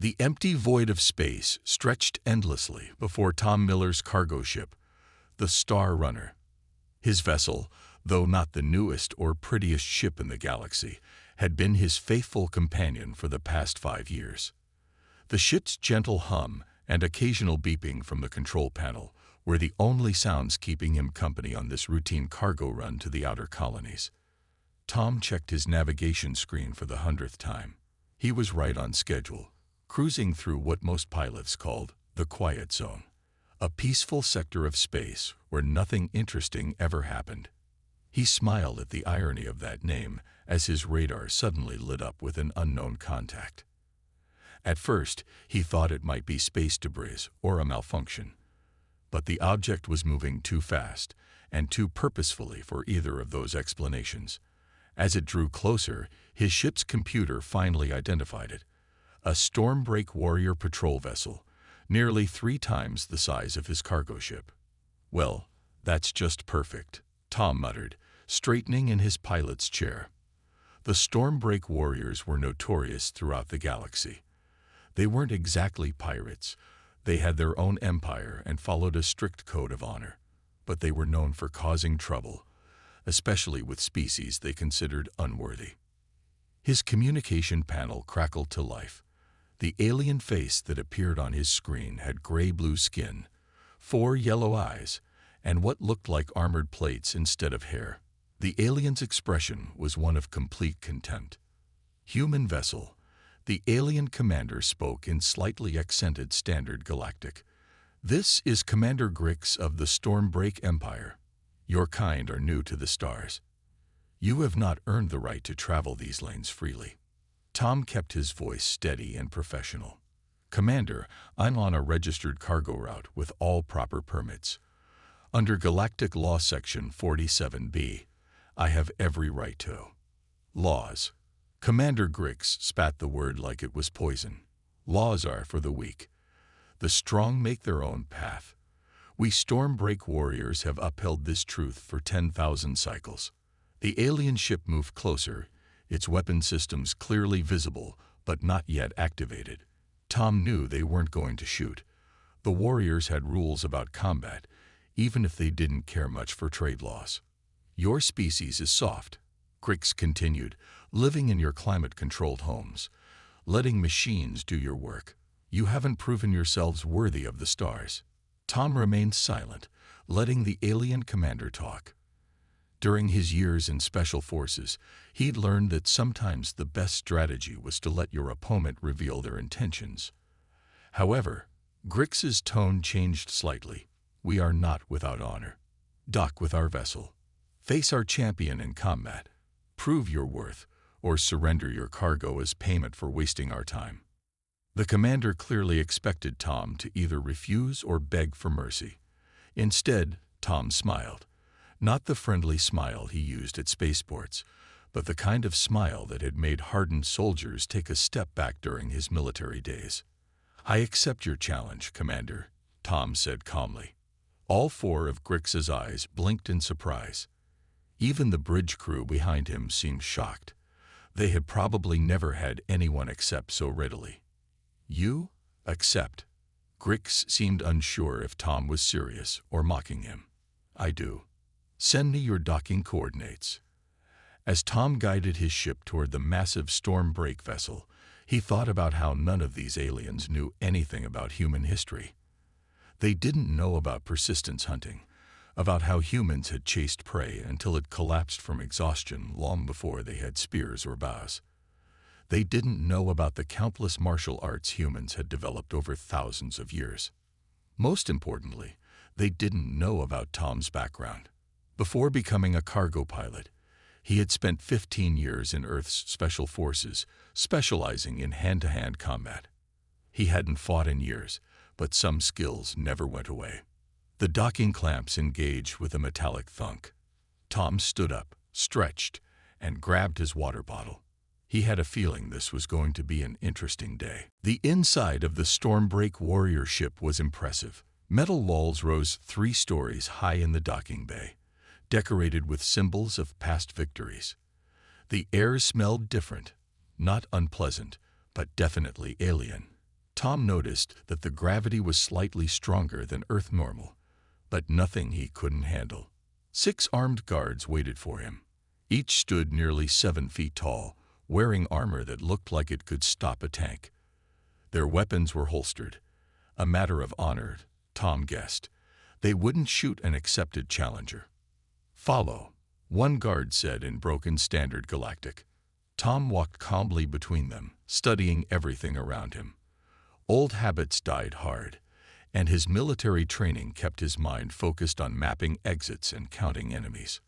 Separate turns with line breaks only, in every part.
The empty void of space stretched endlessly before Tom Miller's cargo ship, the Star Runner. His vessel, though not the newest or prettiest ship in the galaxy, had been his faithful companion for the past 5 years. The ship's gentle hum and occasional beeping from the control panel were the only sounds keeping him company on this routine cargo run to the outer colonies. Tom checked his navigation screen for the 100th time. He was right on schedule, cruising through what most pilots called the quiet zone, a peaceful sector of space where nothing interesting ever happened. He smiled at the irony of that name as his radar suddenly lit up with an unknown contact. At first, he thought it might be space debris or a malfunction, but the object was moving too fast and too purposefully for either of those explanations. As it drew closer, his ship's computer finally identified it, a Stormbreak Warrior patrol vessel, nearly 3 times the size of his cargo ship. "Well, that's just perfect," Tom muttered, straightening in his pilot's chair. The Stormbreak Warriors were notorious throughout the galaxy. They weren't exactly pirates. They had their own empire and followed a strict code of honor, but they were known for causing trouble, especially with species they considered unworthy. His communication panel crackled to life. The alien face that appeared on his screen had gray-blue skin, 4 yellow eyes, and what looked like armored plates instead of hair. The alien's expression was one of complete contempt. "Human vessel," the alien commander spoke in slightly accented Standard Galactic. "This is Commander Grix of the Stormbreak Empire. Your kind are new to the stars. You have not earned the right to travel these lanes freely." Tom kept his voice steady and professional. "Commander, I'm on a registered cargo route with all proper permits. Under Galactic Law Section 47B, I have every right to." "Laws." Commander Grix spat the word like it was poison. "Laws are for the weak. The strong make their own path. We Stormbreak Warriors have upheld this truth for 10,000 cycles." The alien ship moved closer, its weapon systems clearly visible but not yet activated. Tom knew they weren't going to shoot. The Warriors had rules about combat, even if they didn't care much for trade laws. "Your species is soft," Grix continued, "living in your climate-controlled homes, letting machines do your work. You haven't proven yourselves worthy of the stars." Tom remained silent, letting the alien commander talk. During his years in Special Forces, he'd learned that sometimes the best strategy was to let your opponent reveal their intentions. However, Grix's tone changed slightly. "We are not without honor. Dock with our vessel. Face our champion in combat. Prove your worth, or surrender your cargo as payment for wasting our time." The commander clearly expected Tom to either refuse or beg for mercy. Instead, Tom smiled. Not the friendly smile he used at spaceports, but the kind of smile that had made hardened soldiers take a step back during his military days. "I accept your challenge, Commander," Tom said calmly. All 4 of Grix's eyes blinked in surprise. Even the bridge crew behind him seemed shocked. They had probably never had anyone accept so readily. "You accept?" Grix seemed unsure if Tom was serious or mocking him. "I do. Send me your docking coordinates." As Tom guided his ship toward the massive Stormbreak vessel, he thought about how none of these aliens knew anything about human history. They didn't know about persistence hunting, about how humans had chased prey until it collapsed from exhaustion long before they had spears or bows. They didn't know about the countless martial arts humans had developed over thousands of years. Most importantly, they didn't know about Tom's background. Before becoming a cargo pilot, he had spent 15 years in Earth's Special Forces, specializing in hand-to-hand combat. He hadn't fought in years, but some skills never went away. The docking clamps engaged with a metallic thunk. Tom stood up, stretched, and grabbed his water bottle. He had a feeling this was going to be an interesting day. The inside of the Stormbreak Warrior ship was impressive. Metal walls rose 3 stories high in the docking bay, decorated with symbols of past victories. The air smelled different, not unpleasant, but definitely alien. Tom noticed that the gravity was slightly stronger than Earth normal, but nothing he couldn't handle. 6 armed guards waited for him. Each stood nearly 7 feet tall, wearing armor that looked like it could stop a tank. Their weapons were holstered. A matter of honor, Tom guessed. They wouldn't shoot an accepted challenger. "Follow," one guard said in broken Standard Galactic. Tom walked calmly between them, studying everything around him. Old habits died hard, and his military training kept his mind focused on mapping exits and counting enemies.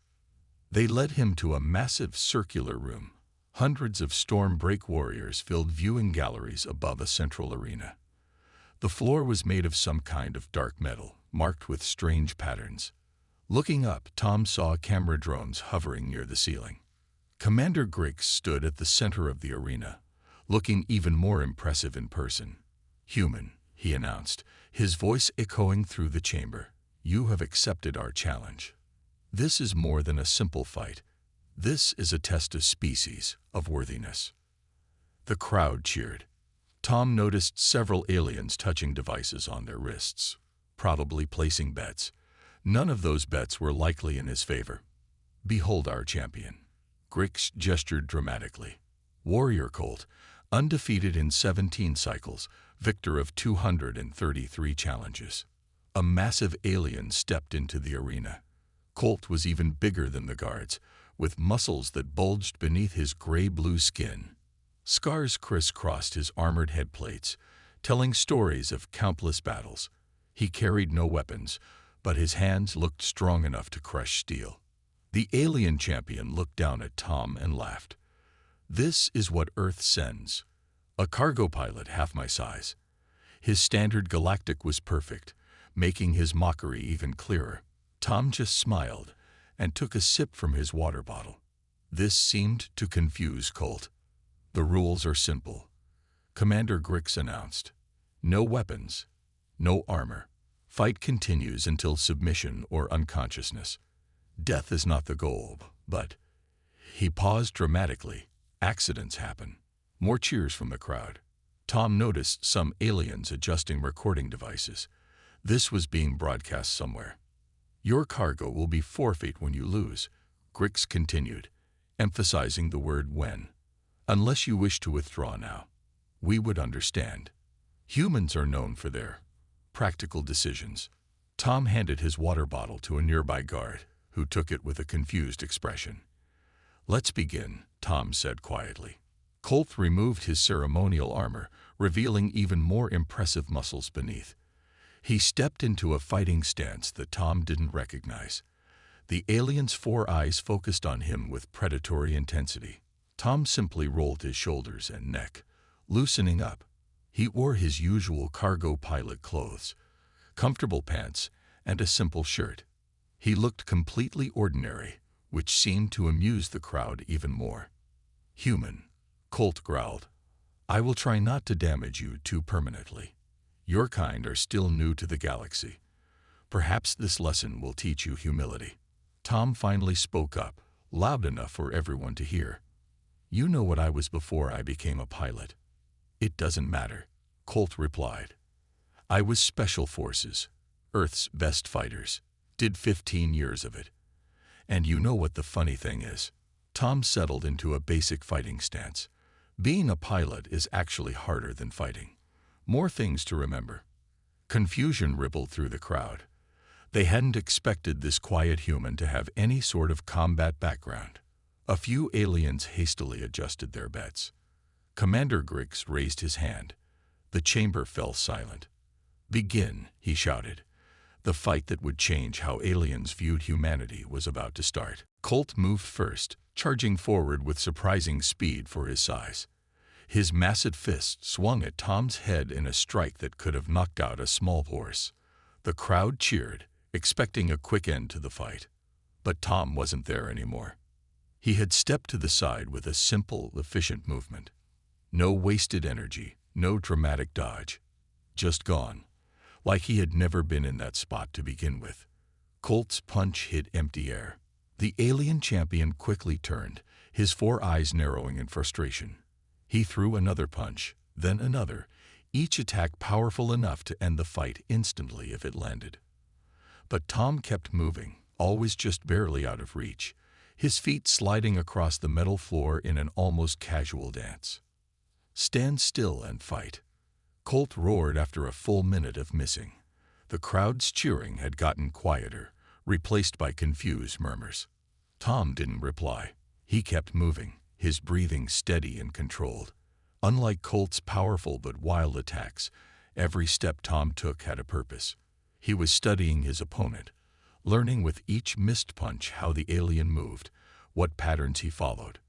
They led him to a massive circular room. Hundreds of Stormbreak warriors filled viewing galleries above a central arena. The floor was made of some kind of dark metal, marked with strange patterns. Looking up, Tom saw camera drones hovering near the ceiling. Commander Grix stood at the center of the arena, looking even more impressive in person. "Human," he announced, his voice echoing through the chamber. "You have accepted our challenge. This is more than a simple fight. This is a test of species, of worthiness." The crowd cheered. Tom noticed several aliens touching devices on their wrists, probably placing bets. None of those bets were likely in his favor. "Behold our champion." Grix gestured dramatically. Warrior Colt, undefeated in 17 cycles, victor of 233 challenges. A massive alien stepped into the arena. Colt was even bigger than the guards, with muscles that bulged beneath his gray-blue skin. Scars crisscrossed his armored headplates, telling stories of countless battles. He carried no weapons, but his hands looked strong enough to crush steel. The alien champion looked down at Tom and laughed. "This is what Earth sends. A cargo pilot half my size." His Standard Galactic was perfect, making his mockery even clearer. Tom just smiled and took a sip from his water bottle. This seemed to confuse Colt. "The rules are simple," Commander Grix announced. "No weapons, no armor. Fight continues until submission or unconsciousness. Death is not the goal, but—" He paused dramatically. "Accidents happen." More cheers from the crowd. Tom noticed some aliens adjusting recording devices. This was being broadcast somewhere. "Your cargo will be forfeit when you lose," Grix continued, emphasizing the word when. "Unless you wish to withdraw now. We would understand." Humans are known for their practical decisions. Tom handed his water bottle to a nearby guard, who took it with a confused expression. "Let's begin," Tom said quietly. Colt removed his ceremonial armor, revealing even more impressive muscles beneath. He stepped into a fighting stance that Tom didn't recognize. The alien's 4 eyes focused on him with predatory intensity. Tom simply rolled his shoulders and neck, loosening up. He wore his usual cargo pilot clothes, comfortable pants, and a simple shirt. He looked completely ordinary, which seemed to amuse the crowd even more. "Human," Colt growled. "I will try not to damage you too permanently. Your kind are still new to the galaxy. Perhaps this lesson will teach you humility." Tom finally spoke up, loud enough for everyone to hear. "You know what I was before I became a pilot." "It doesn't matter," Colt replied. "I was Special Forces, Earth's best fighters. Did 15 years of it. And you know what the funny thing is?" Tom settled into a basic fighting stance. Being a pilot is actually harder than fighting. More things to remember. Confusion rippled through the crowd. They hadn't expected this quiet human to have any sort of combat background. A few aliens hastily adjusted their bets. Commander Grix raised his hand. The chamber fell silent. "Begin," he shouted. The fight that would change how aliens viewed humanity was about to start. Colt moved first, charging forward with surprising speed for his size. His massive fist swung at Tom's head in a strike that could have knocked out a small horse. The crowd cheered, expecting a quick end to the fight. But Tom wasn't there anymore. He had stepped to the side with a simple, efficient movement. No wasted energy, no dramatic dodge. Just gone, like he had never been in that spot to begin with. Colt's punch hit empty air. The alien champion quickly turned, his 4 eyes narrowing in frustration. He threw another punch, then another, each attack powerful enough to end the fight instantly if it landed. But Tom kept moving, always just barely out of reach, his feet sliding across the metal floor in an almost casual dance. "Stand still and fight," Colt roared after a full minute of missing. The crowd's cheering had gotten quieter, replaced by confused murmurs. Tom didn't reply. He kept moving, his breathing steady and controlled. Unlike Colt's powerful but wild attacks, every step Tom took had a purpose. He was studying his opponent, learning with each missed punch how the alien moved, what patterns he followed.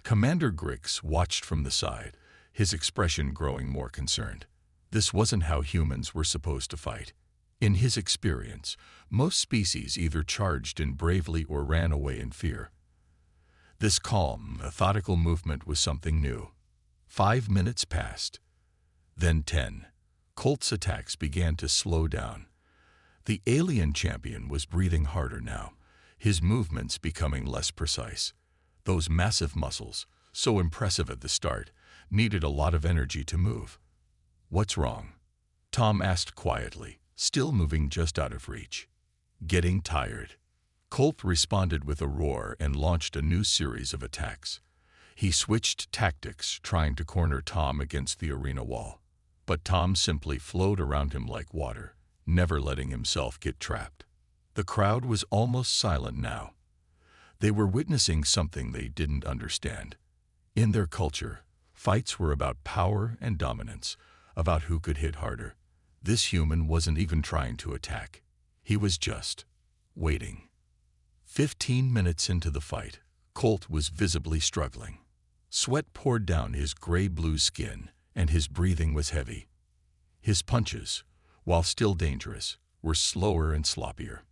Commander Grix watched from the side, his expression growing more concerned. This wasn't how humans were supposed to fight. In his experience, most species either charged in bravely or ran away in fear. This calm, methodical movement was something new. 5 minutes passed. Then 10. Colt's attacks began to slow down. The alien champion was breathing harder now, his movements becoming less precise. Those massive muscles, so impressive at the start, needed a lot of energy to move. "What's wrong?" Tom asked quietly, still moving just out of reach. "Getting tired." Colt responded with a roar and launched a new series of attacks. He switched tactics, trying to corner Tom against the arena wall. But Tom simply flowed around him like water, never letting himself get trapped. The crowd was almost silent now. They were witnessing something they didn't understand. In their culture, fights were about power and dominance, about who could hit harder. This human wasn't even trying to attack. He was just waiting. 15 minutes into the fight, Colt was visibly struggling. Sweat poured down his gray-blue skin, and his breathing was heavy. His punches, while still dangerous, were slower and sloppier.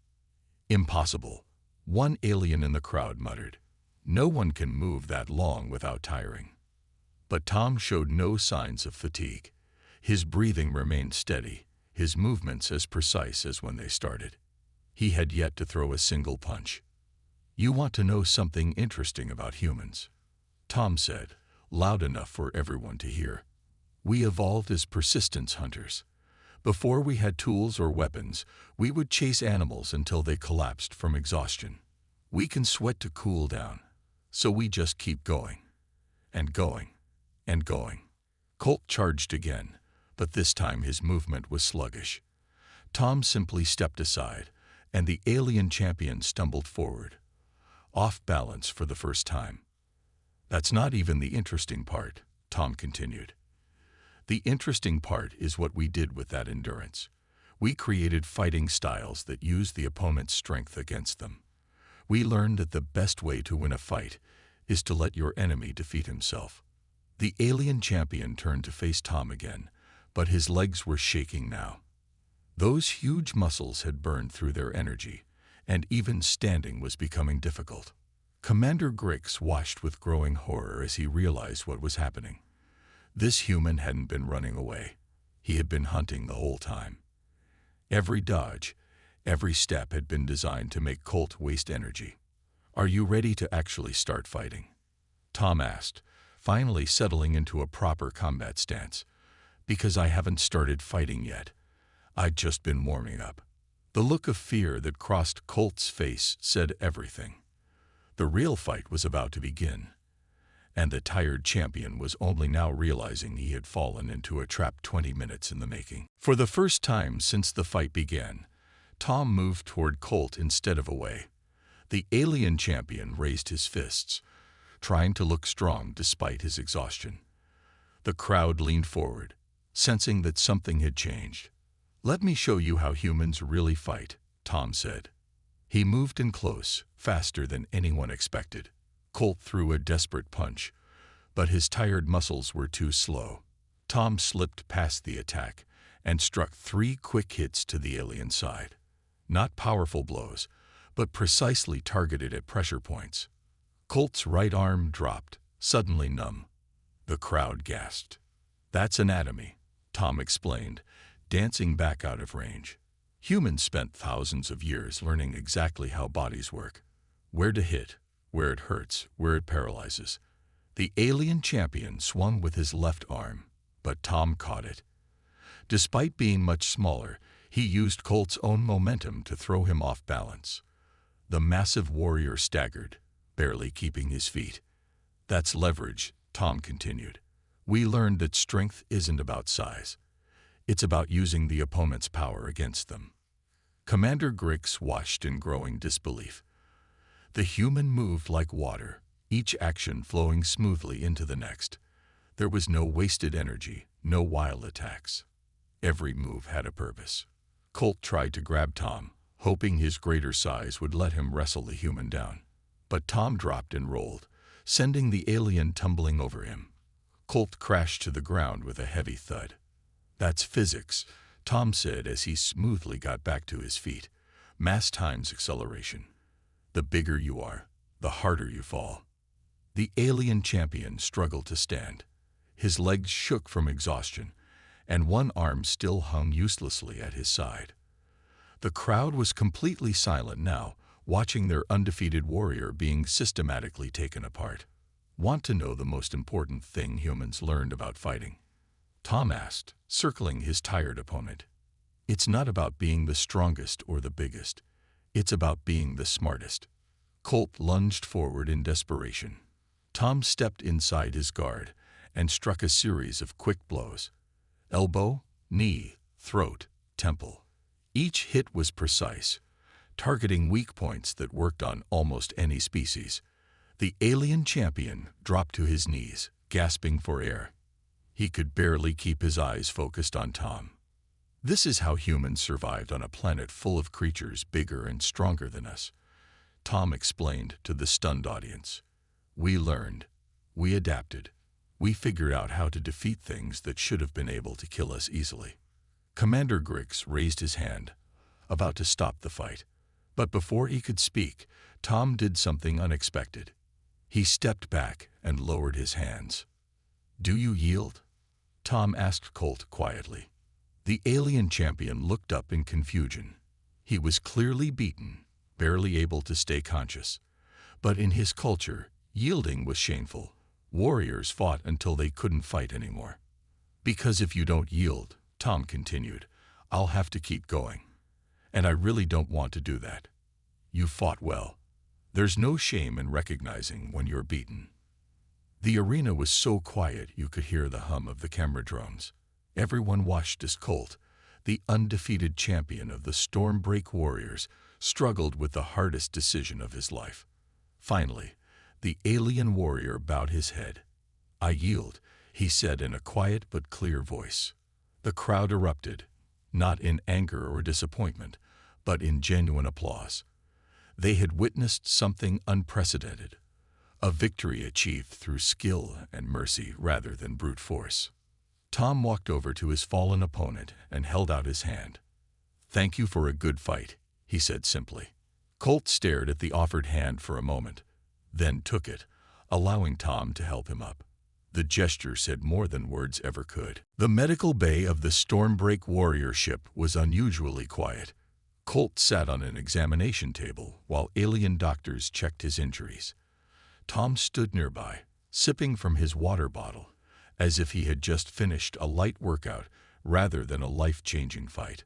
"Impossible," one alien in the crowd muttered. "No one can move that long without tiring." But Tom showed no signs of fatigue. His breathing remained steady, his movements as precise as when they started. He had yet to throw a single punch. "You want to know something interesting about humans?" Tom said, loud enough for everyone to hear. "We evolved as persistence hunters. Before we had tools or weapons, we would chase animals until they collapsed from exhaustion. We can sweat to cool down, so we just keep going, and going, and going." Colt charged again, but this time his movement was sluggish. Tom simply stepped aside, and the alien champion stumbled forward, off balance for the first time. "That's not even the interesting part," Tom continued. "The interesting part is what we did with that endurance. We created fighting styles that use the opponent's strength against them. We learned that the best way to win a fight is to let your enemy defeat himself." The alien champion turned to face Tom again, but his legs were shaking now. Those huge muscles had burned through their energy, and even standing was becoming difficult. Commander Grix watched with growing horror as he realized what was happening. This human hadn't been running away. He had been hunting the whole time. Every dodge, every step had been designed to make Colt waste energy. "Are you ready to actually start fighting?" Tom asked, finally settling into a proper combat stance. "Because I haven't started fighting yet. I'd just been warming up." The look of fear that crossed Colt's face said everything. The real fight was about to begin, and the tired champion was only now realizing he had fallen into a trap 20 minutes in the making. For the first time since the fight began, Tom moved toward Colt instead of away. The alien champion raised his fists, trying to look strong despite his exhaustion. The crowd leaned forward, sensing that something had changed. "Let me show you how humans really fight," Tom said. He moved in close, faster than anyone expected. Colt threw a desperate punch, but his tired muscles were too slow. Tom slipped past the attack and struck 3 quick hits to the alien side. Not powerful blows, but precisely targeted at pressure points. Colt's right arm dropped, suddenly numb. The crowd gasped. "That's anatomy," Tom explained, dancing back out of range. Humans spent thousands of years learning exactly how bodies work, where to hit, where it hurts, where it paralyzes. The alien champion swung with his left arm, but Tom caught it. Despite being much smaller, he used Colt's own momentum to throw him off balance. The massive warrior staggered, barely keeping his feet. "That's leverage," Tom continued. "We learned that strength isn't about size. It's about using the opponent's power against them." Commander Grix watched in growing disbelief. The human moved like water, each action flowing smoothly into the next. There was no wasted energy, no wild attacks. Every move had a purpose. Colt tried to grab Tom, hoping his greater size would let him wrestle the human down. But Tom dropped and rolled, sending the alien tumbling over him. Colt crashed to the ground with a heavy thud. "That's physics," Tom said as he smoothly got back to his feet. "Mass times acceleration. The bigger you are, the harder you fall." The alien champion struggled to stand. His legs shook from exhaustion, and one arm still hung uselessly at his side. The crowd was completely silent now, watching their undefeated warrior being systematically taken apart. "Want to know the most important thing humans learned about fighting?" Tom asked, circling his tired opponent. "It's not about being the strongest or the biggest. It's about being the smartest." Colt lunged forward in desperation. Tom stepped inside his guard and struck a series of quick blows. Elbow, knee, throat, temple. Each hit was precise, targeting weak points that worked on almost any species. The alien champion dropped to his knees, gasping for air. He could barely keep his eyes focused on Tom. "This is how humans survived on a planet full of creatures bigger and stronger than us," Tom explained to the stunned audience. "We learned. We adapted. We figured out how to defeat things that should have been able to kill us easily." Commander Grix raised his hand, about to stop the fight. But before he could speak, Tom did something unexpected. He stepped back and lowered his hands. "Do you yield?" Tom asked Colt quietly. The alien champion looked up in confusion. He was clearly beaten, barely able to stay conscious. But in his culture, yielding was shameful. Warriors fought until they couldn't fight anymore. "Because if you don't yield," Tom continued, "I'll have to keep going. And I really don't want to do that. You fought well. There's no shame in recognizing when you're beaten." The arena was so quiet you could hear the hum of the camera drones. Everyone watched as Colt, the undefeated champion of the Stormbreak Warriors, struggled with the hardest decision of his life. Finally, the alien warrior bowed his head. "I yield," he said in a quiet but clear voice. The crowd erupted, not in anger or disappointment, but in genuine applause. They had witnessed something unprecedented, a victory achieved through skill and mercy rather than brute force. Tom walked over to his fallen opponent and held out his hand. "Thank you for a good fight," he said simply. Colt stared at the offered hand for a moment, then took it, allowing Tom to help him up. The gesture said more than words ever could. The medical bay of the Stormbreak warrior ship was unusually quiet. Colt sat on an examination table while alien doctors checked his injuries. Tom stood nearby, sipping from his water bottle, as if he had just finished a light workout rather than a life-changing fight.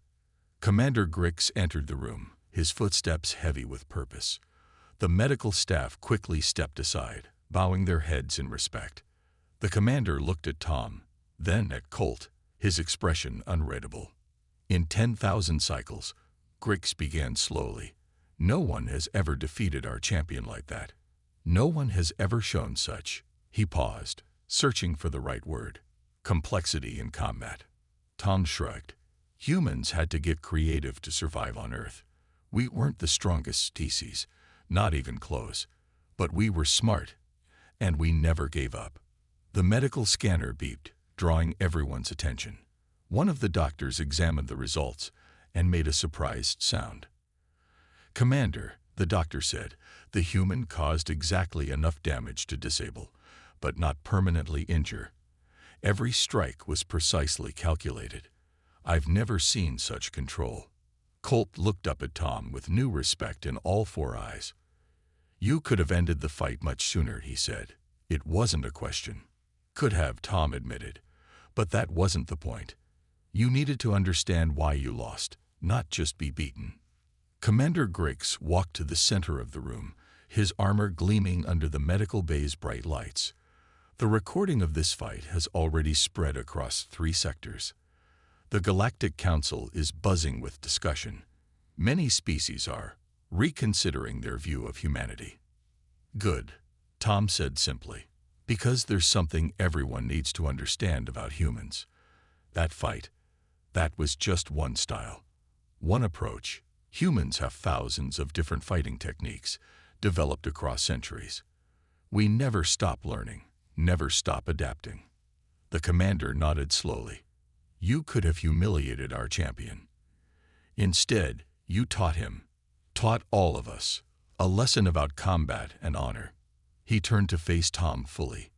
Commander Grix entered the room, his footsteps heavy with purpose. The medical staff quickly stepped aside, bowing their heads in respect. The commander looked at Tom, then at Colt, his expression unreadable. "In 10,000 cycles," Grix began slowly, "no one has ever defeated our champion like that. No one has ever shown such." He paused, searching for the right word. "Complexity in combat." Tom shrugged. "Humans had to get creative to survive on Earth. We weren't the strongest species, not even close. But we were smart, and we never gave up." The medical scanner beeped, drawing everyone's attention. One of the doctors examined the results and made a surprised sound. "Commander," the doctor said, "the human caused exactly enough damage to disable, but not permanently injure. Every strike was precisely calculated. I've never seen such control." Colt looked up at Tom with new respect in all four eyes. "You could have ended the fight much sooner," he said. "It wasn't a question." "Could have," Tom admitted, But that wasn't the point. You needed to understand why you lost, not just be beaten. Commander Griggs walked to the center of the room, his armor gleaming under the medical bay's bright lights. The recording of this fight has already spread across 3 sectors. The Galactic Council is buzzing with discussion. Many species are reconsidering their view of humanity. Good, Tom said simply, because there's something everyone needs to understand about humans. That fight, that was just one style, one approach. Humans have thousands of different fighting techniques developed across centuries. We never stop learning, never stop adapting. The commander nodded slowly. You could have humiliated our champion. Instead, you taught him, taught all of us, a lesson about combat and honor. He turned to face Tom fully.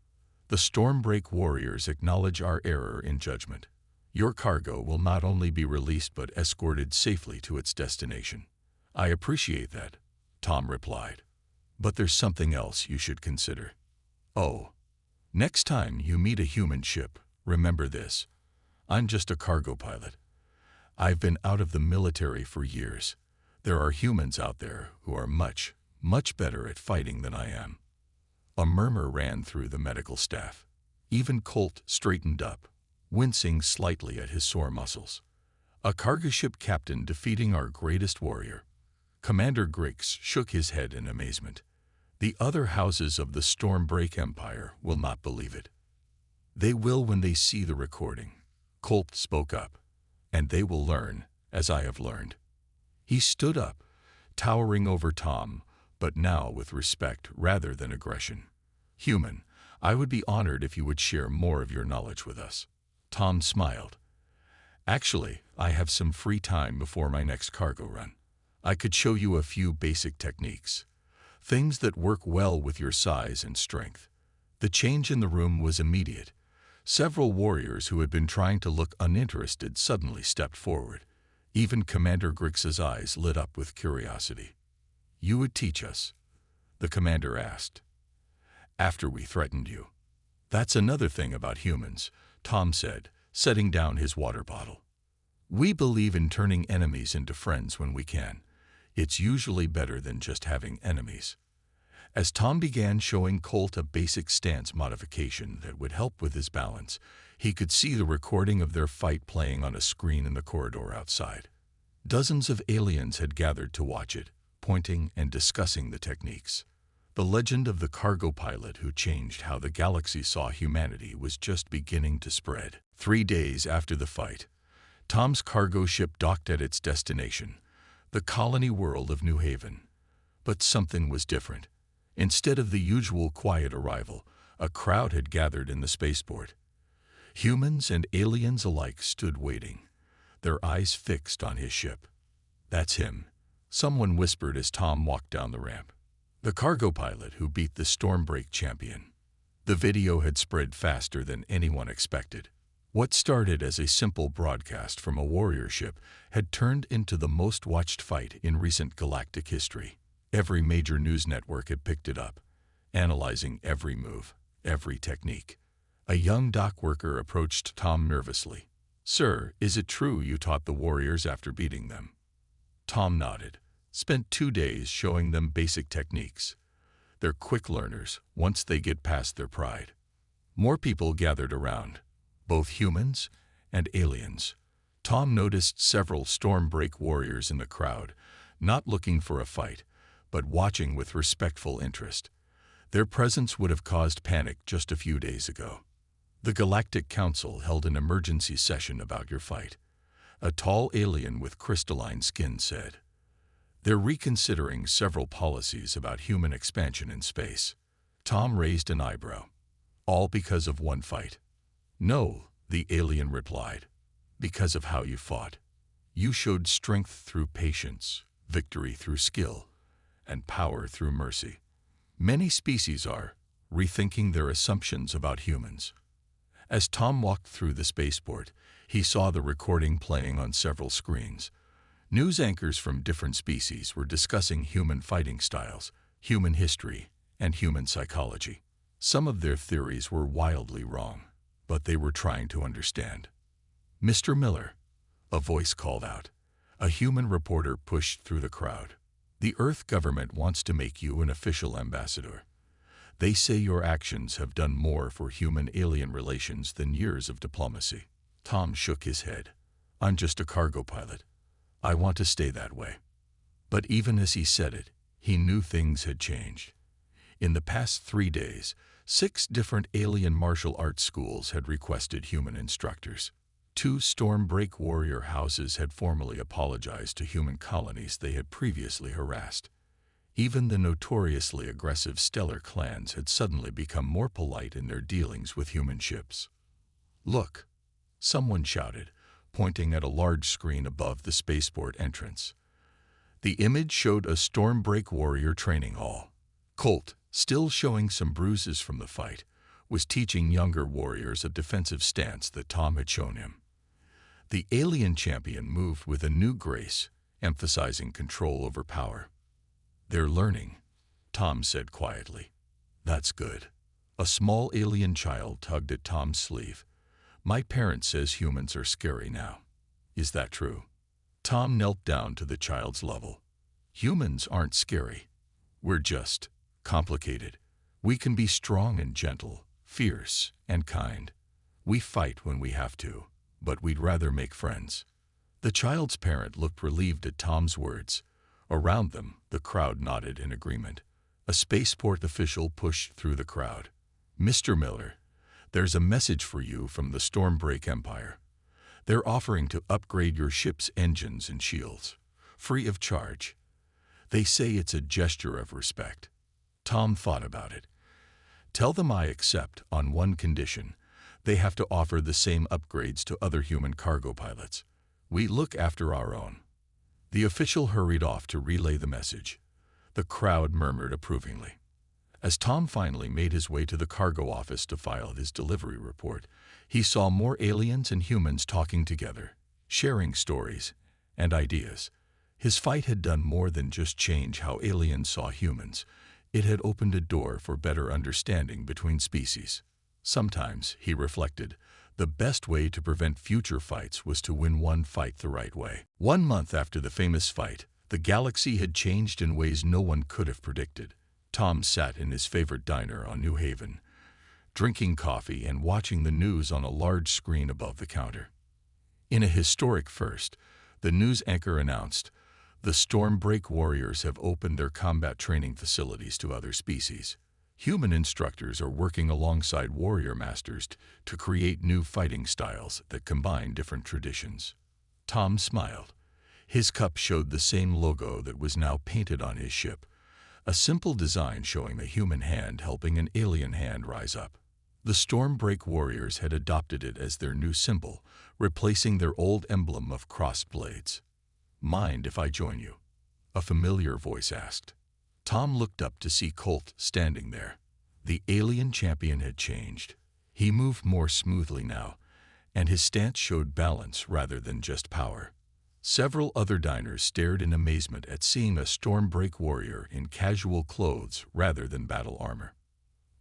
The Stormbreak warriors acknowledge our error in judgment. Your cargo will not only be released but escorted safely to its destination. I appreciate that, Tom replied. But there's something else you should consider. Oh, next time you meet a human ship, remember this. I'm just a cargo pilot. I've been out of the military for years. There are humans out there who are much, much better at fighting than I am. A murmur ran through the medical staff. Even Colt straightened up, wincing slightly at his sore muscles. A cargo ship captain defeating our greatest warrior. Commander Griggs shook his head in amazement. The other houses of the Stormbreak Empire will not believe it. They will when they see the recording, Colt spoke up. And they will learn, as I have learned. He stood up, towering over Tom, but now with respect rather than aggression. Human, I would be honored if you would share more of your knowledge with us. Tom smiled. Actually, I have some free time before my next cargo run. I could show you a few basic techniques, things that work well with your size and strength. The change in the room was immediate. Several warriors who had been trying to look uninterested suddenly stepped forward. Even Commander Griggs's eyes lit up with curiosity. You would teach us? The commander asked. After we threatened you. That's another thing about humans, Tom said, setting down his water bottle. We believe in turning enemies into friends when we can. It's usually better than just having enemies. As Tom began showing Colt a basic stance modification that would help with his balance, he could see the recording of their fight playing on a screen in the corridor outside. Dozens of aliens had gathered to watch it, pointing and discussing the techniques. The legend of the cargo pilot who changed how the galaxy saw humanity was just beginning to spread. 3 days after the fight, Tom's cargo ship docked at its destination, the colony world of New Haven. But something was different. Instead of the usual quiet arrival, a crowd had gathered in the spaceport. Humans and aliens alike stood waiting, their eyes fixed on his ship. That's him, someone whispered as Tom walked down the ramp. The cargo pilot who beat the Stormbreak champion. The video had spread faster than anyone expected. What started as a simple broadcast from a warrior ship had turned into the most watched fight in recent galactic history. Every major news network had picked it up, analyzing every move, every technique. A young dock worker approached Tom nervously. Sir, is it true you taught the warriors after beating them? Tom nodded. Spent 2 days showing them basic techniques. They're quick learners once they get past their pride. More people gathered around, both humans and aliens. Tom noticed several Stormbreak warriors in the crowd, not looking for a fight, but watching with respectful interest. Their presence would have caused panic just a few days ago. The Galactic Council held an emergency session about your fight. A tall alien with crystalline skin said. They're reconsidering several policies about human expansion in space. Tom raised an eyebrow. All because of one fight? No, the alien replied. Because of how you fought. You showed strength through patience, victory through skill, and power through mercy. Many species are rethinking their assumptions about humans. As Tom walked through the spaceport, he saw the recording playing on several screens. News anchors from different species were discussing human fighting styles, human history, and human psychology. Some of their theories were wildly wrong. but they were trying to understand. "Mr. Miller," a voice called out. A human reporter pushed through the crowd. "The Earth government wants to make you an official ambassador. They say your actions have done more for human-alien relations than years of diplomacy." Tom shook his head. "I'm just a cargo pilot. I want to stay that way." But even as he said it, he knew things had changed. In the past 3 days, 6 different alien martial arts schools had requested human instructors. 2 Stormbreak warrior houses had formally apologized to human colonies they had previously harassed. Even the notoriously aggressive stellar clans had suddenly become more polite in their dealings with human ships. "Look!" someone shouted, pointing at a large screen above the spaceport entrance. The image showed a Stormbreak warrior training hall. Colt, still showing some bruises from the fight, was teaching younger warriors a defensive stance that Tom had shown him. The alien champion moved with a new grace, emphasizing control over power. "They're learning," Tom said quietly. "That's good." A small alien child tugged at Tom's sleeve. "My parent says humans are scary now. Is that true?" Tom knelt down to the child's level. "Humans aren't scary. We're just complicated. We can be strong and gentle, fierce and kind. We fight when we have to, but we'd rather make friends." The child's parent looked relieved at Tom's words. Around them, the crowd nodded in agreement. A spaceport official pushed through the crowd. "Mr. Miller, there's a message for you from the Stormbreak Empire. They're offering to upgrade your ship's engines and shields, free of charge. They say it's a gesture of respect." Tom thought about it. "Tell them I accept on one condition. They have to offer the same upgrades to other human cargo pilots. We look after our own." The official hurried off to relay the message. The crowd murmured approvingly. As Tom finally made his way to the cargo office to file his delivery report, he saw more aliens and humans talking together, sharing stories and ideas. His fight had done more than just change how aliens saw humans. It had opened a door for better understanding between species. Sometimes, he reflected, the best way to prevent future fights was to win one fight the right way. 1 month after the famous fight, the galaxy had changed in ways no one could have predicted. Tom sat in his favorite diner on New Haven, drinking coffee and watching the news on a large screen above the counter. In a historic first, the news anchor announced, "The Stormbreak warriors have opened their combat training facilities to other species. Human instructors are working alongside warrior masters to create new fighting styles that combine different traditions." Tom smiled. His cup showed the same logo that was now painted on his ship, a simple design showing the human hand helping an alien hand rise up. The Stormbreak warriors had adopted it as their new symbol, replacing their old emblem of crossed blades. "Mind if I join you?" a familiar voice asked. Tom looked up to see Colt standing there. The alien champion had changed. He moved more smoothly now, and his stance showed balance rather than just power. Several other diners stared in amazement at seeing a Stormbreak warrior in casual clothes rather than battle armor.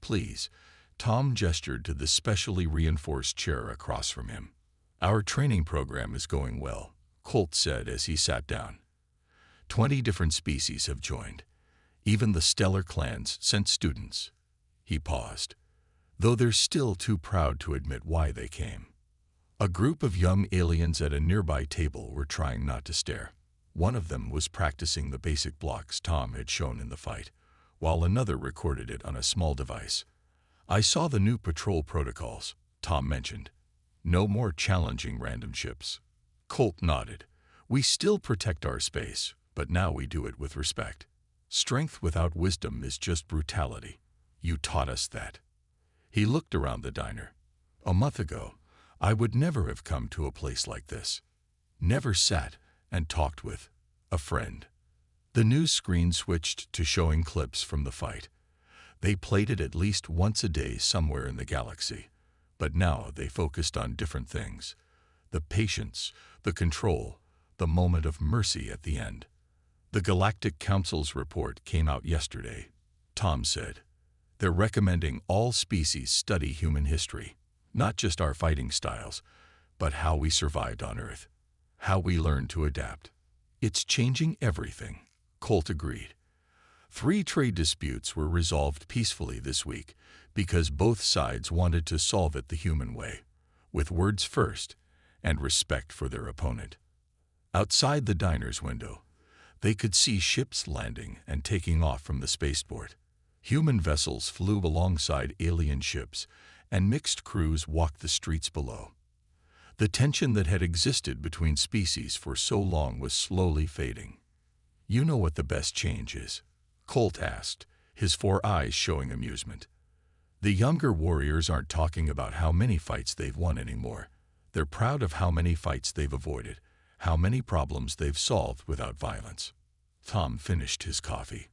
"Please," Tom gestured to the specially reinforced chair across from him. "Our training program is going well," Colt said as he sat down. 20 different species have joined. Even the stellar clans sent students." He paused, though they're still too proud to admit why they came. A group of young aliens at a nearby table were trying not to stare. One of them was practicing the basic blocks Tom had shown in the fight, while another recorded it on a small device. "I saw the new patrol protocols," Tom mentioned. "No more challenging random ships." Colt nodded. "We still protect our space, but now we do it with respect. Strength without wisdom is just brutality. You taught us that." He looked around the diner. "A month ago, I would never have come to a place like this. Never sat and talked with a friend." The news screen switched to showing clips from the fight. They played it at least once a day somewhere in the galaxy, but now they focused on different things. The patience, the control, the moment of mercy at the end. "The Galactic Council's report came out yesterday," Tom said. "They're recommending all species study human history, Not just our fighting styles, but how we survived on Earth, how we learned to adapt. It's changing everything, Colt agreed. 3 trade disputes were resolved peacefully this week because both sides wanted to solve it the human way, with words first and respect for their opponent. Outside the diner's window, they could see ships landing and taking off from the spaceport. Human vessels flew alongside alien ships, and mixed crews walked the streets below. The tension that had existed between species for so long was slowly fading. "You know what the best change is?" Colt asked, his 4 eyes showing amusement. "The younger warriors aren't talking about how many fights they've won anymore. They're proud of how many fights they've avoided, how many problems they've solved without violence." Tom finished his coffee.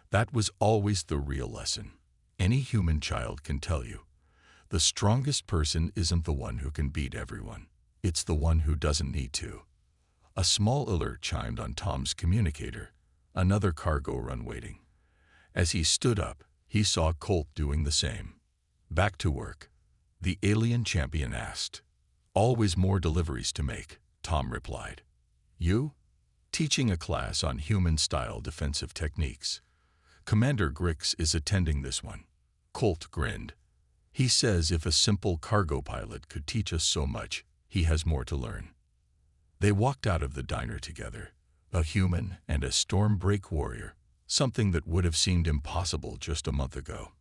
That was always the real lesson. Any human child can tell you. The strongest person isn't the one who can beat everyone. It's the one who doesn't need to. A small alert chimed on Tom's communicator, another cargo run waiting. As he stood up, he saw Colt doing the same. "Back to work?" the alien champion asked. "Always more deliveries to make," Tom replied. "You?" "Teaching a class on human-style defensive techniques. Commander Grix is attending this one." Colt grinned. "He says if a simple cargo pilot could teach us so much, he has more to learn." They walked out of the diner together, a human and a Stormbreak warrior, something that would have seemed impossible just a month ago.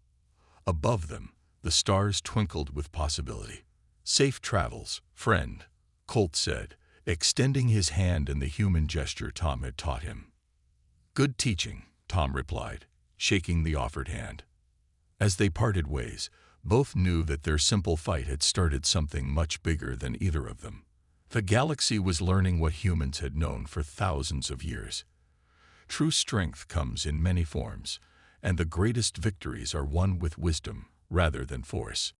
Above them, the stars twinkled with possibility. "Safe travels, friend," Colt said, extending his hand in the human gesture Tom had taught him. "Good teaching," Tom replied, shaking the offered hand. As they parted ways, both knew that their simple fight had started something much bigger than either of them. The galaxy was learning what humans had known for thousands of years. True strength comes in many forms, and the greatest victories are won with wisdom rather than force.